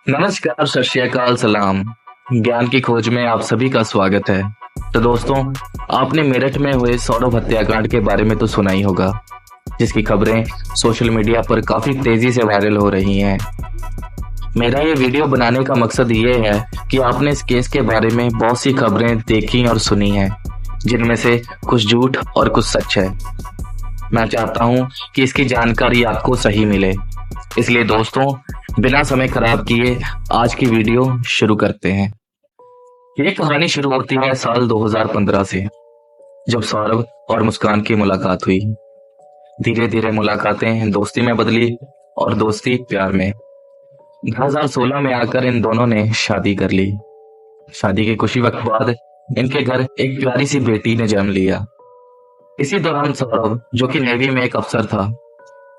नमस्कार, सत श्री अकाल, सलाम। ज्ञान की खोज में आप सभी का स्वागत है। तो दोस्तों, आपने मेरठ में हुए सौरभ हत्याकांड के बारे में तो सुना ही होगा, जिसकी खबरें सोशल मीडिया पर काफी तेजी से वायरल हो रही हैं। मेरा ये वीडियो बनाने का मकसद ये है कि आपने इस केस के बारे में बहुत सी खबरें देखी और सुनी हैं, जिनमें से कुछ झूठ और कुछ सच है। मैं चाहता हूँ कि इसकी जानकारी आपको सही मिले, इसलिए दोस्तों बिना समय खराब किए आज की वीडियो शुरू करते हैं। ये कहानी शुरू होती है साल 2015 से, जब सौरभ और मुस्कान की मुलाकात हुई। धीरे धीरे मुलाकातें दोस्ती में बदली और दोस्ती प्यार में। 2016 में आकर इन दोनों ने शादी कर ली। शादी के कुछ ही वक्त बाद इनके घर एक प्यारी सी बेटी ने जन्म लिया। इसी दौरान सौरभ, जो कि नेवी में एक अफसर था,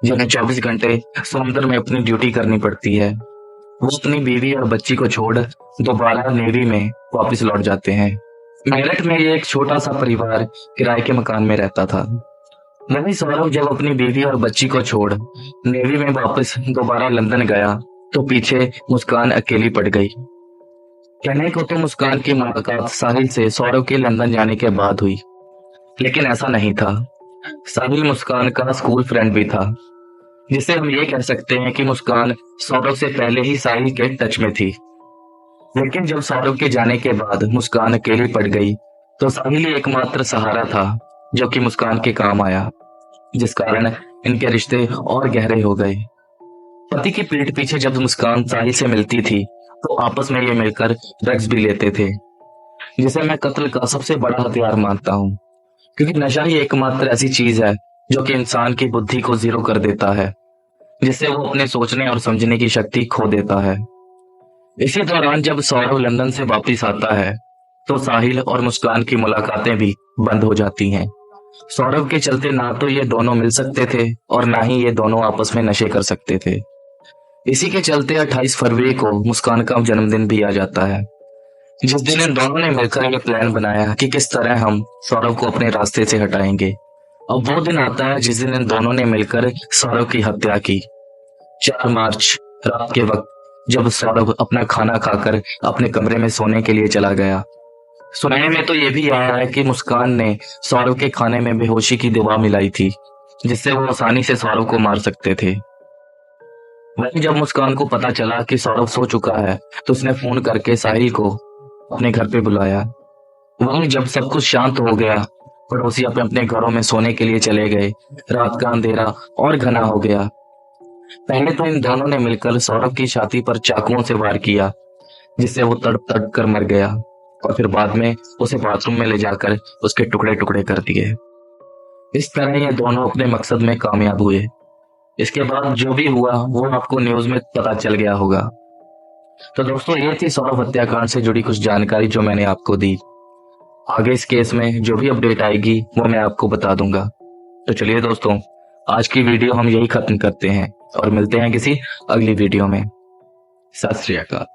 जिन्हें 24 घंटे समुद्र में अपनी ड्यूटी करनी पड़ती है, वो अपनी बीवी और बच्ची को छोड़ दोबारा नेवी में वापस लौट जाते हैं। मेरठ में ये एक छोटा सा परिवार किराए के मकान में रहता था। वहीं सौरभ जब अपनी बीवी और बच्ची को छोड़ नेवी में वापस दोबारा लंदन गया, तो पीछे मुस्कान अकेली पड़ गई। कहने को तो मुस्कान की मुलाकात साहिल से सौरभ के लंदन जाने के बाद हुई, लेकिन ऐसा नहीं था। साहिल मुस्कान का स्कूल फ्रेंड भी था, जिसे हम ये कह सकते हैं कि मुस्कान सौरभ से पहले ही साहिल के टच में थी। लेकिन जब सौरभ के जाने के बाद मुस्कान अकेली पड़ गई, तो साहिल ही एकमात्र सहारा था जो कि मुस्कान के काम आया, जिस कारण इनके रिश्ते और गहरे हो गए। पति की पीठ पीछे जब मुस्कान साहिल से मिलती थी, तो आपस में ये मिलकर ड्रग्स भी लेते थे, जिसे मैं कत्ल का सबसे बड़ा हथियार मानता हूँ, क्योंकि नशा ही एकमात्र ऐसी चीज है जो कि इंसान की बुद्धि को जीरो कर देता है, जिससे वो अपने सोचने और समझने की शक्ति खो देता है। इसी दौरान जब सौरभ लंदन से वापस आता है, तो साहिल और मुस्कान की मुलाकातें भी बंद हो जाती हैं। सौरभ के चलते ना तो ये दोनों मिल सकते थे और ना ही ये दोनों आपस में नशे कर सकते थे। इसी के चलते 28 फरवरी को मुस्कान का जन्मदिन भी आ जाता है, जिस दिन इन दोनों ने मिलकर ये प्लान बनाया कि किस तरह हम सौरभ को अपने रास्ते से हटाएंगे। अब वो दिन आता है जिस दिन इन दोनों ने मिलकर सौरभ की हत्या की। 4 मार्च रात के वक्त, जब सौरभ अपना खाना खाकर अपने कमरे में सोने के लिए चला गया। सुनने में तो ये भी आया है कि मुस्कान ने सौरभ के खाने में बेहोशी की दवा मिलाई थी, जिससे वो आसानी से सौरभ को मार सकते थे। वहीं जब मुस्कान को पता चला कि सौरभ सो चुका है, तो उसने फोन करके साहिल को अपने घर पे बुलाया। वहीं जब सब कुछ शांत हो गया, पड़ोसी अपने अपने घरों में सोने के लिए चले गए। रात का अंधेरा और घना हो गया। पहले तो इन दोनों ने मिलकर सौरभ की छाती पर चाकुओं से वार किया, जिससे वो तड़प तड़प कर मर गया, और फिर बाद में उसे बाथरूम में ले जाकर उसके टुकड़े टुकड़े कर दिए। इस तरह ये दोनों अपने मकसद में कामयाब हुए। इसके बाद जो भी हुआ वो आपको न्यूज में पता चल गया होगा। तो दोस्तों, ये थी सौरभ हत्याकांड से जुड़ी कुछ जानकारी जो मैंने आपको दी। आगे इस केस में जो भी अपडेट आएगी वो मैं आपको बता दूंगा। तो चलिए दोस्तों, आज की वीडियो हम यही खत्म करते हैं और मिलते हैं किसी अगली वीडियो में। सत श्री अकाल।